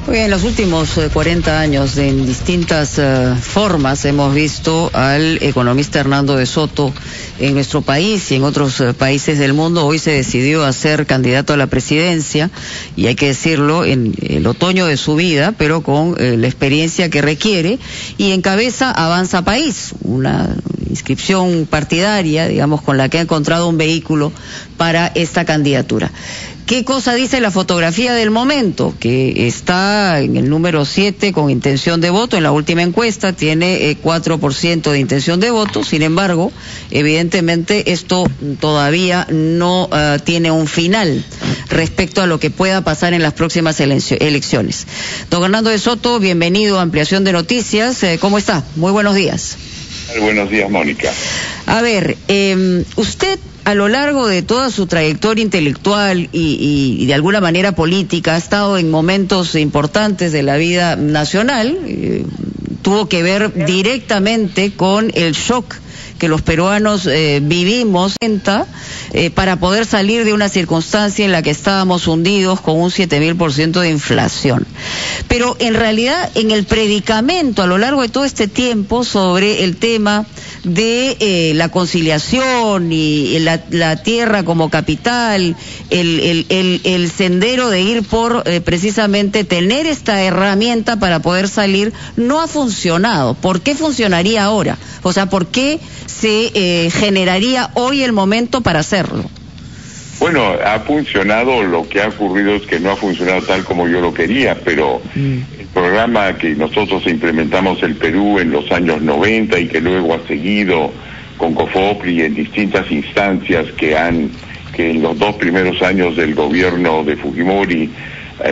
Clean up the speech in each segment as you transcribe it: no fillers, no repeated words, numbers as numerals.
En los últimos 40 años, en distintas formas, hemos visto al economista Hernando de Soto en nuestro país y en otros países del mundo. Hoy se decidió a ser candidato a la presidencia, y hay que decirlo, en el otoño de su vida, pero con la experiencia que requiere, y encabeza Avanza País, una inscripción partidaria, digamos, con la que ha encontrado un vehículo para esta candidatura. ¿Qué cosa dice la fotografía del momento? Que está en el número 7 con intención de voto. En la última encuesta tiene 4% de intención de voto. Sin embargo, evidentemente esto todavía no tiene un final respecto a lo que pueda pasar en las próximas elecciones. Don Hernando de Soto, bienvenido a Ampliación de Noticias. ¿Cómo está? Muy buenos días. Buenos días, Mónica. A ver, usted, a lo largo de toda su trayectoria intelectual y de alguna manera política, ha estado en momentos importantes de la vida nacional. Tuvo que ver directamente con el shock que los peruanos vivimos para poder salir de una circunstancia en la que estábamos hundidos con un 7.000% de inflación. Pero en realidad, en el predicamento a lo largo de todo este tiempo sobre el tema de la conciliación y la tierra como capital, el sendero de ir por precisamente tener esta herramienta para poder salir, no ha funcionado. ¿Por qué funcionaría ahora? O sea, ¿por qué se generaría hoy el momento para hacerlo? Bueno, ha funcionado. Lo que ha ocurrido es que no ha funcionado tal como yo lo quería, pero el programa que nosotros implementamos en Perú en los años 90 y que luego ha seguido con COFOPRI en distintas instancias que en los 2 primeros años del gobierno de Fujimori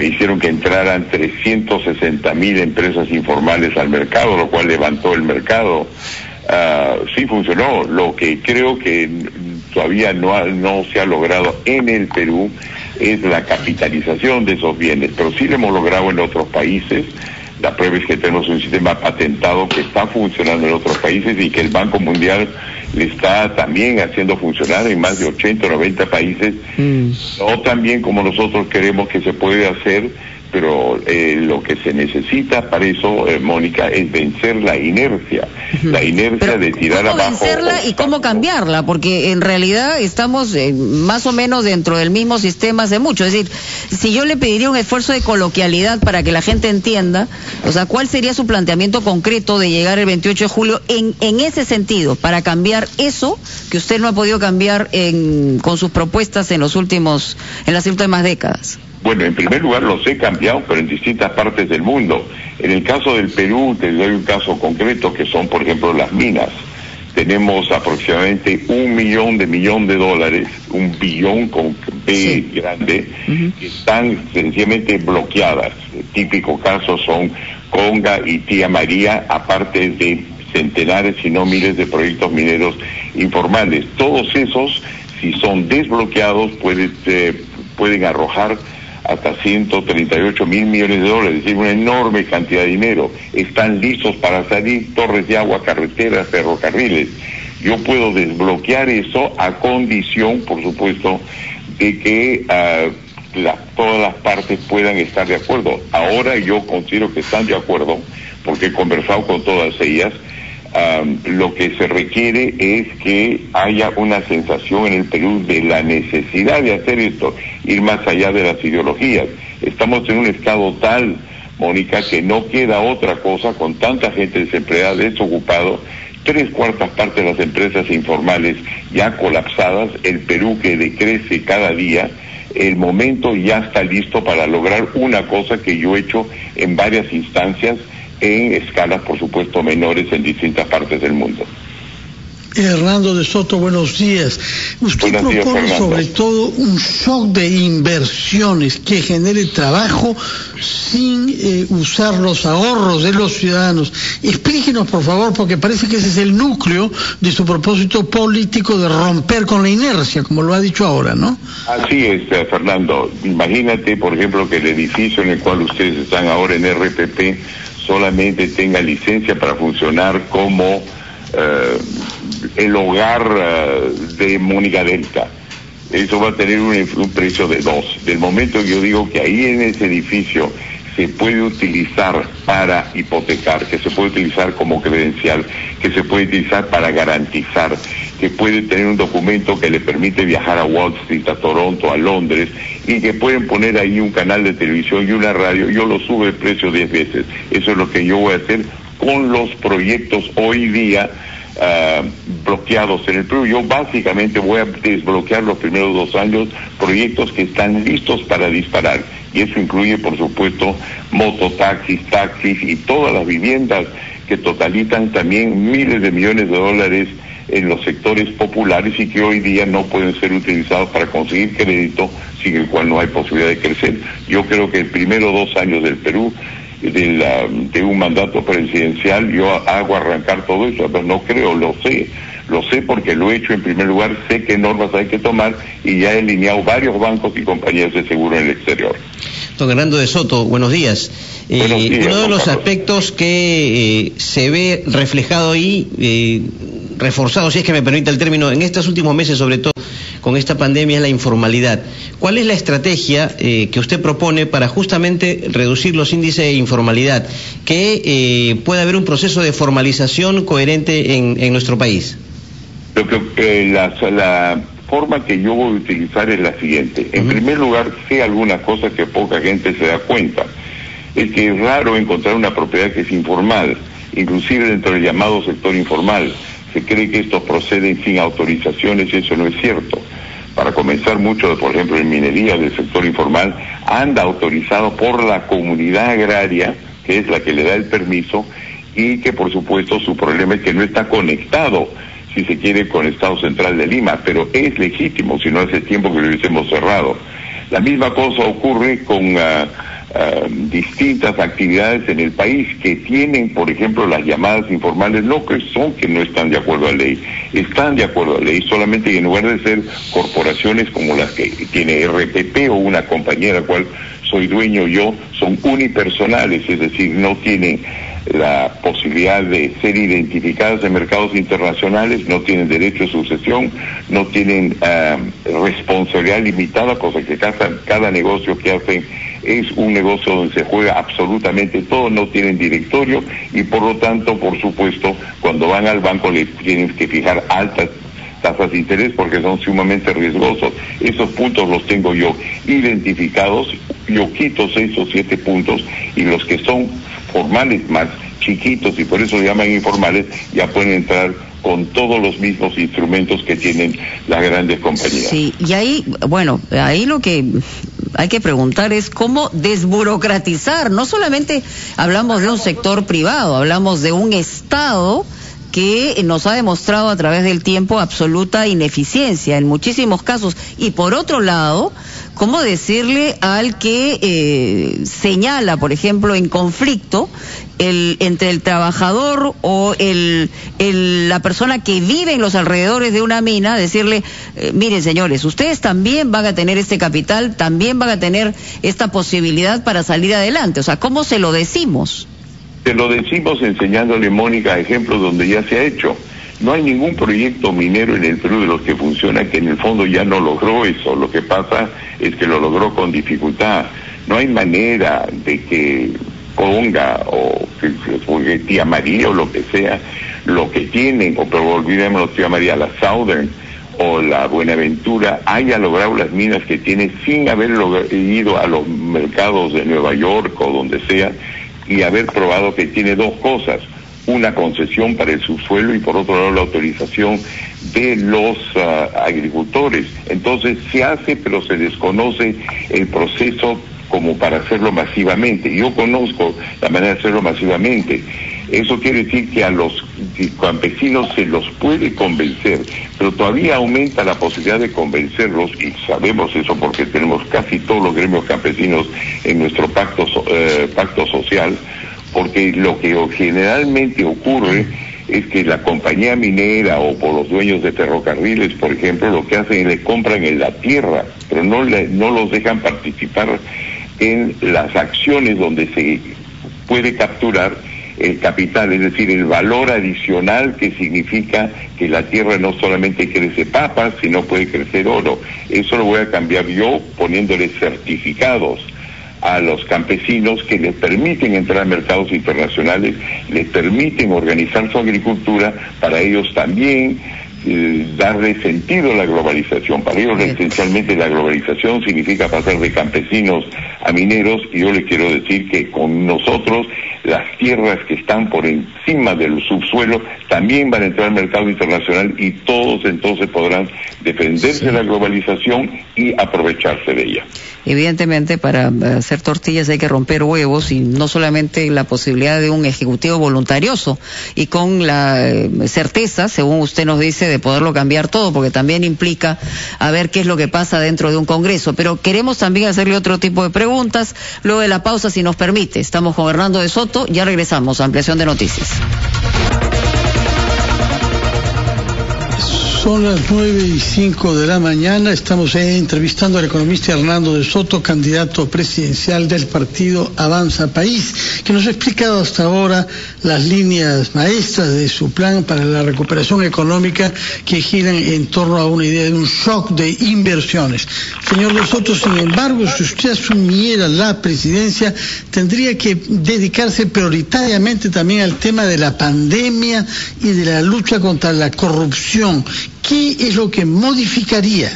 hicieron que entraran 360.000 empresas informales al mercado, lo cual levantó el mercado. Sí funcionó. Lo que creo que todavía no se ha logrado en el Perú es la capitalización de esos bienes, pero sí lo hemos logrado en otros países. La prueba es que tenemos un sistema patentado que está funcionando en otros países y que el Banco Mundial le está también haciendo funcionar en más de 80 o 90 países, no tan bien como nosotros queremos que se puede hacer, pero lo que se necesita para eso, Mónica, es vencer la inercia, pero de tirar abajo. ¿Cómo vencerla y cómo cambiarla? Porque en realidad estamos más o menos dentro del mismo sistema hace mucho. Es decir, si yo le pediría un esfuerzo de coloquialidad para que la gente entienda, o sea, ¿cuál sería su planteamiento concreto de llegar el 28 de julio en ese sentido, para cambiar eso que usted no ha podido cambiar con sus propuestas en las últimas décadas? Bueno, en primer lugar los he cambiado, pero en distintas partes del mundo. En el caso del Perú, te doy un caso concreto, que son, por ejemplo, las minas. Tenemos aproximadamente $1 millón de dólares, un billón con B grande, que están sencillamente bloqueadas. El típico caso son Conga y Tía María, aparte de centenares, si no miles de proyectos mineros informales. Todos esos, si son desbloqueados, pueden arrojar hasta 138 mil millones de dólares, es decir, una enorme cantidad de dinero. Están listos para salir, torres de agua, carreteras, ferrocarriles. Yo puedo desbloquear eso a condición, por supuesto, de que todas las partes puedan estar de acuerdo. Ahora yo considero que están de acuerdo, porque he conversado con todas ellas. Lo que se requiere es que haya una sensación en el Perú de la necesidad de hacer esto, ir más allá de las ideologías. Estamos en un estado tal, Mónica, que no queda otra cosa, con tanta gente desempleada, desocupado, 3/4 partes de las empresas informales ya colapsadas, el Perú que decrece cada día. El momento ya está listo para lograr una cosa que yo he hecho en varias instancias, en escalas, por supuesto, menores en distintas partes del mundo. Hernando de Soto, buenos días. Usted propone sobre todo un shock de inversiones que genere trabajo sin usar los ahorros de los ciudadanos. Explíquenos, por favor, porque parece que ese es el núcleo de su propósito político de romper con la inercia, como lo ha dicho ahora, ¿no? Así es, Fernando. Imagínate, por ejemplo, que el edificio en el cual ustedes están ahora en RPP solamente tenga licencia para funcionar como el hogar de Mónica Delta. Eso va a tener un precio de 2. Del momento que yo digo que ahí en ese edificio se puede utilizar para hipotecar, que se puede utilizar como credencial, que se puede utilizar para garantizar, que puede tener un documento que le permite viajar a Wall Street, a Toronto, a Londres, y que pueden poner ahí un canal de televisión y una radio. Yo lo subo el precio 10 veces. Eso es lo que yo voy a hacer con los proyectos hoy día bloqueados en el Perú. Yo básicamente voy a desbloquear los primeros 2 años proyectos que están listos para disparar, y eso incluye, por supuesto, mototaxis, taxis y todas las viviendas que totalizan también miles de millones de dólares en los sectores populares y que hoy día no pueden ser utilizados para conseguir crédito, sin el cual no hay posibilidad de crecer. Yo creo que el primero 2 años del Perú, de un mandato presidencial, yo hago arrancar todo eso, pero no creo, lo sé porque lo he hecho. En primer lugar, sé qué normas hay que tomar y ya he alineado varios bancos y compañías de seguro en el exterior. Don Hernando de Soto, buenos días. Buenos días, uno de los Carlos. aspectos que se ve reflejado ahí, reforzado, si es que me permite el término, en estos últimos meses, sobre todo con esta pandemia, es la informalidad. ¿Cuál es la estrategia que usted propone para justamente reducir los índices de informalidad? Que pueda haber un proceso de formalización coherente en nuestro país. La forma que yo voy a utilizar es la siguiente. En primer lugar, sé algunas cosas que poca gente se da cuenta. Es que es raro encontrar una propiedad que es informal, inclusive dentro del llamado sector informal. Se cree que estos proceden sin autorizaciones y eso no es cierto. Para comenzar, mucho, por ejemplo, en minería del sector informal anda autorizado por la comunidad agraria, que es la que le da el permiso, y que por supuesto su problema es que no está conectado, si se quiere, con el Estado Central de Lima, pero es legítimo, si no hace tiempo que lo hubiésemos cerrado. La misma cosa ocurre con distintas actividades en el país que tienen, por ejemplo, las llamadas informales, no que son que no están de acuerdo a ley, están de acuerdo a ley, solamente que en lugar de ser corporaciones como las que tiene RPP o una compañía de la cual soy dueño yo, son unipersonales, es decir, no tienen la posibilidad de ser identificadas en mercados internacionales, no tienen derecho de sucesión, no tienen responsabilidad limitada, cosa que cada negocio que hacen es un negocio donde se juega absolutamente todo, no tienen directorio y por lo tanto, por supuesto, cuando van al banco les tienen que fijar altas tasas de interés porque son sumamente riesgosos. Esos puntos los tengo yo identificados, yo quito 6 o 7 puntos y los que son formales más chiquitos y por eso se llaman informales ya pueden entrar con todos los mismos instrumentos que tienen las grandes compañías. Sí, y ahí, bueno, ahí lo que hay que preguntar es cómo desburocratizar. No solamente hablamos de un sector privado, hablamos de un Estado que nos ha demostrado a través del tiempo absoluta ineficiencia en muchísimos casos. Y por otro lado, ¿cómo decirle al que señala, por ejemplo, en conflicto entre el trabajador o la persona que vive en los alrededores de una mina, decirle, miren señores, ustedes también van a tener este capital, también van a tener esta posibilidad para salir adelante? O sea, ¿cómo se lo decimos? Te lo decimos enseñándole, Mónica, ejemplos donde ya se ha hecho. No hay ningún proyecto minero en el Perú de los que funciona que en el fondo ya no logró eso. Lo que pasa es que lo logró con dificultad. No hay manera de que ponga o que Tía María o lo que sea, lo que tienen, o pero olvidémonos Tía María, la Southern o la Buenaventura haya logrado las minas que tiene sin haber ido a los mercados de Nueva York o donde sea y haber probado que tiene dos cosas: una concesión para el subsuelo y por otro lado la autorización de los agricultores. Entonces se hace, pero se desconoce el proceso como para hacerlo masivamente. Yo conozco la manera de hacerlo masivamente. Eso quiere decir que a los campesinos se los puede convencer, pero todavía aumenta la posibilidad de convencerlos, y sabemos eso porque tenemos casi todos los gremios campesinos en nuestro pacto social, porque lo que generalmente ocurre es que la compañía minera o por los dueños de ferrocarriles, por ejemplo, lo que hacen es le compran en la tierra, pero no los dejan participar en las acciones donde se puede capturar el capital, es decir, el valor adicional que significa que la tierra no solamente crece papas, sino puede crecer oro. Eso lo voy a cambiar yo poniéndole certificados a los campesinos que les permiten entrar a mercados internacionales, les permiten organizar su agricultura, para ellos también darle sentido a la globalización. Para ellos esencialmente la globalización significa pasar de campesinos a mineros, y yo les quiero decir que con nosotros las tierras que están por encima del subsuelo también van a entrar al mercado internacional, y todos entonces podrán defenderse de la globalización y aprovecharse de ella. Evidentemente, para hacer tortillas hay que romper huevos, y no solamente la posibilidad de un ejecutivo voluntarioso y con la certeza, según usted nos dice, de poderlo cambiar todo, porque también implica a ver qué es lo que pasa dentro de un Congreso. Pero queremos también hacerle otro tipo de preguntas luego de la pausa, si nos permite. Estamos con Hernando de Soto, ya regresamos a Ampliación de Noticias. Son las 9:05 de la mañana. Estamos entrevistando al economista Hernando de Soto, candidato presidencial del partido Avanza País, que nos ha explicado hasta ahora las líneas maestras de su plan para la recuperación económica, que giran en torno a una idea de un shock de inversiones. Señor de Soto, sin embargo, si usted asumiera la presidencia, tendría que dedicarse prioritariamente también al tema de la pandemia y de la lucha contra la corrupción. ¿Qué es lo que modificaría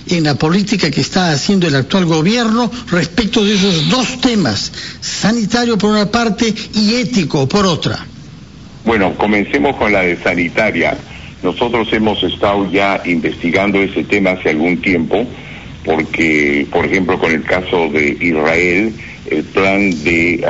en la política que está haciendo el actual gobierno respecto de esos dos temas, sanitario por una parte y ético por otra? Bueno, comencemos con la de sanitaria. Nosotros hemos estado ya investigando ese tema hace algún tiempo, porque, por ejemplo, con el caso de Israel, el plan de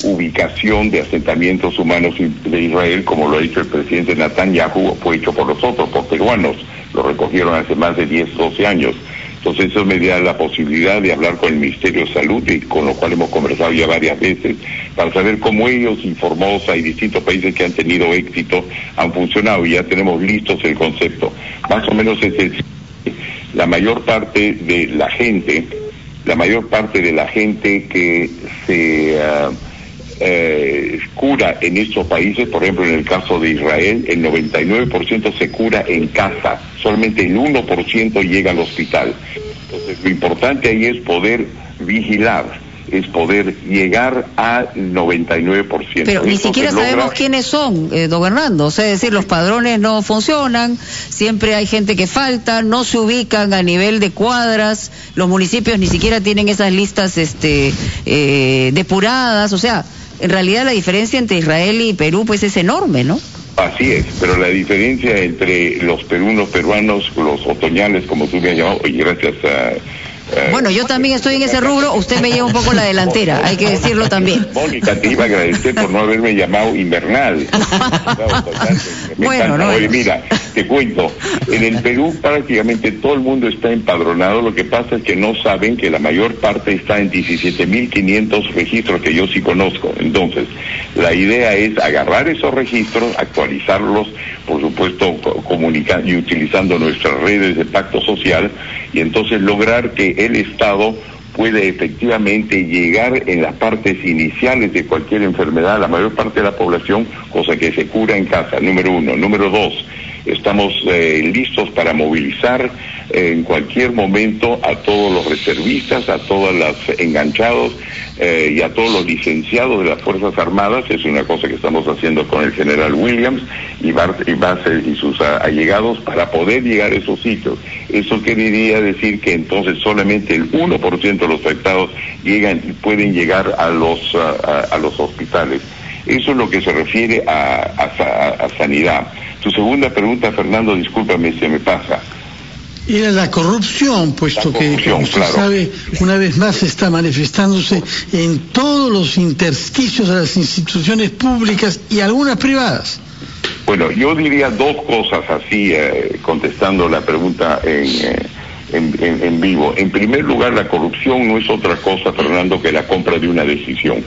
ubicación de asentamientos humanos de Israel, como lo ha dicho el presidente Netanyahu, fue hecho por nosotros, por peruanos. Lo recogieron hace más de 10, 12 años. Entonces eso me da la posibilidad de hablar con el Ministerio de Salud, y con lo cual hemos conversado ya varias veces, para saber cómo ellos, informados, hay distintos países que han tenido éxito, han funcionado, y ya tenemos listos el concepto. Más o menos es la mayor parte de la gente que se cura en estos países, por ejemplo en el caso de Israel, el 99% se cura en casa, solamente el 1% llega al hospital. Entonces lo importante ahí es poder vigilar, es poder llegar al 99%. Pero ni siquiera sabemos quiénes son, don Hernando, o sea, es decir, los padrones no funcionan, siempre hay gente que falta, no se ubican a nivel de cuadras, los municipios ni siquiera tienen esas listas depuradas, o sea, en realidad la diferencia entre Israel y Perú pues es enorme, ¿no? Así es, pero la diferencia entre los peruanos, los otoñales, como tú me has llamado, y gracias a... Bueno, yo también estoy en ese rubro, usted me lleva un poco la delantera, hay que decirlo también. Mónica, te iba a agradecer por no haberme llamado invernal. Bueno, no. Oye, mira, te cuento, en el Perú prácticamente todo el mundo está empadronado, lo que pasa es que no saben que la mayor parte está en 17.500 registros que yo sí conozco. Entonces, la idea es agarrar esos registros, actualizarlos, por supuesto, comunicando y utilizando nuestras redes de pacto social, y entonces lograr que el Estado puede efectivamente llegar en las partes iniciales de cualquier enfermedad a la mayor parte de la población, cosa que se cura en casa, número uno. Número dos, estamos listos para movilizar en cualquier momento a todos los reservistas, a todos los enganchados y a todos los licenciados de las Fuerzas Armadas. Es una cosa que estamos haciendo con el general Williams y sus allegados para poder llegar a esos sitios. Eso querría decir que entonces solamente el 1% de los afectados pueden llegar a los hospitales. Eso es lo que se refiere a sanidad. Tu segunda pregunta, Fernando, discúlpame, se me pasa. Era la corrupción, puesto que, como usted sabe, una vez más está manifestándose en todos los intersticios de las instituciones públicas y algunas privadas. Bueno, yo diría dos cosas así, contestando la pregunta en vivo. En primer lugar, la corrupción no es otra cosa, Fernando, que la compra de una decisión.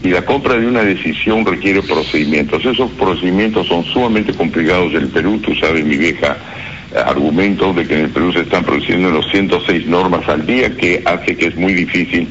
Y la compra de una decisión requiere procedimientos. Esos procedimientos son sumamente complicados en el Perú. Tú sabes, mi vieja argumentos de que en el Perú se están produciendo los 106 normas al día, que hace que es muy difícil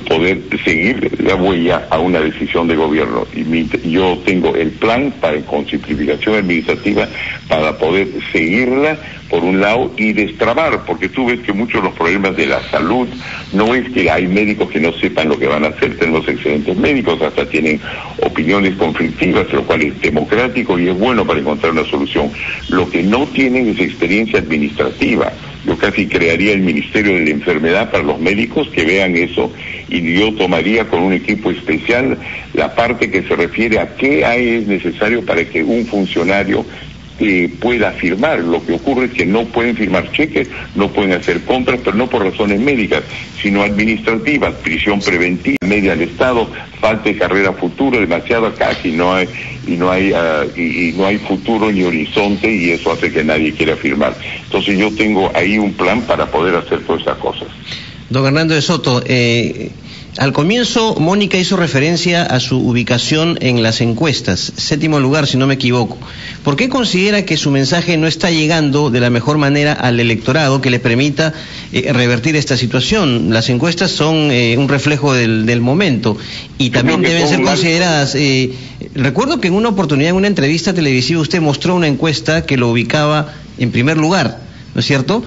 poder seguir la huella a una decisión de gobierno. Y yo tengo el plan con simplificación administrativa para poder seguirla por un lado y destrabar, porque tú ves que muchos de los problemas de la salud no es que hay médicos que no sepan lo que van a hacer, tenemos excelentes médicos, hasta tienen opiniones conflictivas, lo cual es democrático y es bueno para encontrar una solución. Lo que no tienen es experiencia administrativa. Yo casi crearía el Ministerio de la Enfermedad para los médicos que vean eso, y yo tomaría con un equipo especial la parte que se refiere a qué es necesario para que un funcionario pueda firmar. Lo que ocurre es que no pueden firmar cheques, no pueden hacer compras, pero no por razones médicas, sino administrativas, prisión preventiva, media al Estado, falta de carrera futura, demasiado acá, y no hay futuro ni horizonte, y eso hace que nadie quiera firmar. Entonces yo tengo ahí un plan para poder hacer todas esas cosas. Don Hernando de Soto, al comienzo Mónica hizo referencia a su ubicación en las encuestas, 7º lugar si no me equivoco. ¿Por qué considera que su mensaje no está llegando de la mejor manera al electorado que le permita revertir esta situación? Las encuestas son un reflejo del momento y también deben ser consideradas. Recuerdo que en una oportunidad, en una entrevista televisiva, usted mostró una encuesta que lo ubicaba en primer lugar, ¿no es cierto?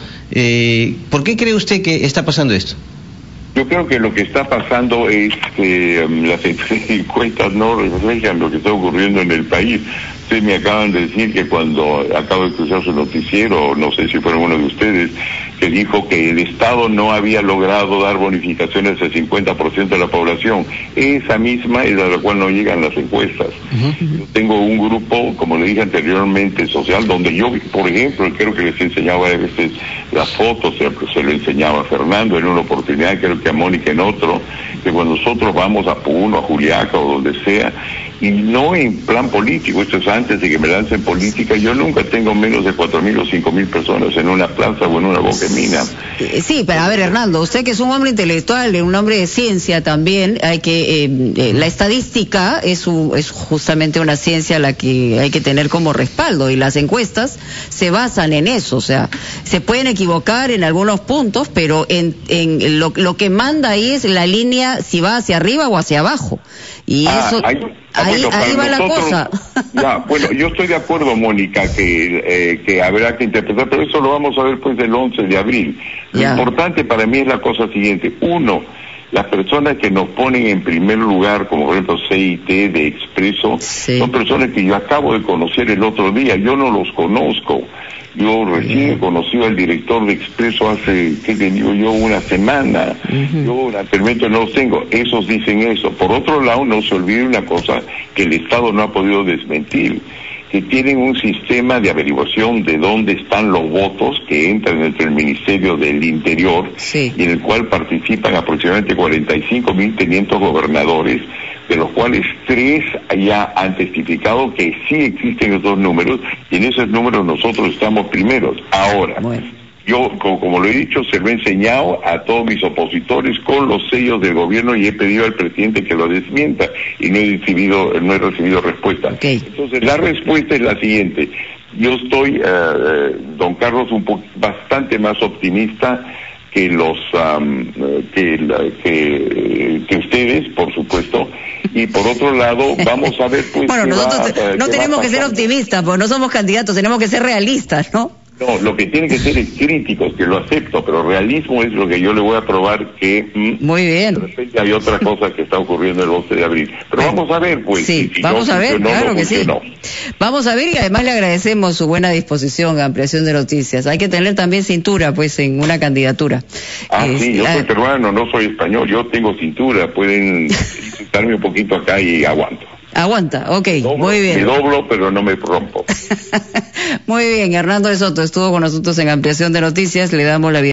¿Por qué cree usted que está pasando esto? Yo creo que lo que está pasando es que las encuestas no reflejan lo que está ocurriendo en el país. Ustedes me acaban de decir que cuando acabo de escuchar su noticiero, no sé si fueron uno de ustedes, que dijo que el Estado no había logrado dar bonificaciones al 50% de la población. Esa misma es a la cual no llegan las encuestas. Yo tengo un grupo, como le dije anteriormente, social, donde yo, por ejemplo, creo que les enseñaba a veces las fotos, se lo enseñaba a Fernando en una oportunidad, creo que a Mónica en otro, que cuando nosotros vamos a Puno, a Juliaca o donde sea, y no en plan político, esto es antes de que me lancen política, yo nunca tengo menos de 4.000 o 5.000 personas en una plaza o en una boquemina. Sí, pero a ver, Hernando, usted que es un hombre intelectual, un hombre de ciencia también, hay que la estadística es justamente una ciencia a la que hay que tener como respaldo, y las encuestas se basan en eso. O sea, se pueden equivocar en algunos puntos, pero en lo que manda ahí es la línea, si va hacia arriba o hacia abajo, y eso ahí va la cosa. Ya, bueno, yo estoy de acuerdo, Mónica, que habrá que interpretar, pero eso lo vamos a ver pues el 11 de abril. Lo importante para mí es la cosa siguiente. Uno, las personas que nos ponen en primer lugar, como por ejemplo CIT de Expreso, son personas que yo acabo de conocer el otro día, yo no los conozco. Yo recién he conocido al director de Expreso hace, ¿qué te digo yo?, una semana. Yo naturalmente no los tengo. Esos dicen eso. Por otro lado, no se olvide una cosa que el Estado no ha podido desmentir, que tienen un sistema de averiguación de dónde están los votos que entran dentro del Ministerio del Interior, y en el cual participan aproximadamente 45.500 gobernadores, de los cuales 3 ya han testificado que sí existen esos números, y en esos números nosotros estamos primeros. Ahora, yo, como lo he dicho, se lo he enseñado a todos mis opositores con los sellos del gobierno, y he pedido al presidente que lo desmienta, y no he recibido respuesta. Entonces, la respuesta es la siguiente. Yo estoy, don Carlos, bastante más optimista que que ustedes, por supuesto, y por otro lado vamos a ver pues. Bueno, nosotros no tenemos que ser optimistas, porque no somos candidatos, tenemos que ser realistas, ¿no? No, lo que tienen que ser es críticos, que lo acepto, pero realismo es lo que yo le voy a probar que muy bien. De repente hay otra cosa que está ocurriendo el 11 de abril. Pero vamos a ver, pues. Sí, vamos a ver, claro que sí. Vamos a ver, y además le agradecemos su buena disposición a Ampliación de Noticias. Hay que tener también cintura, pues, en una candidatura. Sí, yo soy peruano, no soy español, yo tengo cintura, pueden insultarme un poquito acá y aguanto. Aguanta, ok, muy bien. Me doblo, pero no me rompo. Muy bien, Hernando de Soto estuvo con nosotros en Ampliación de Noticias, le damos la bienvenida.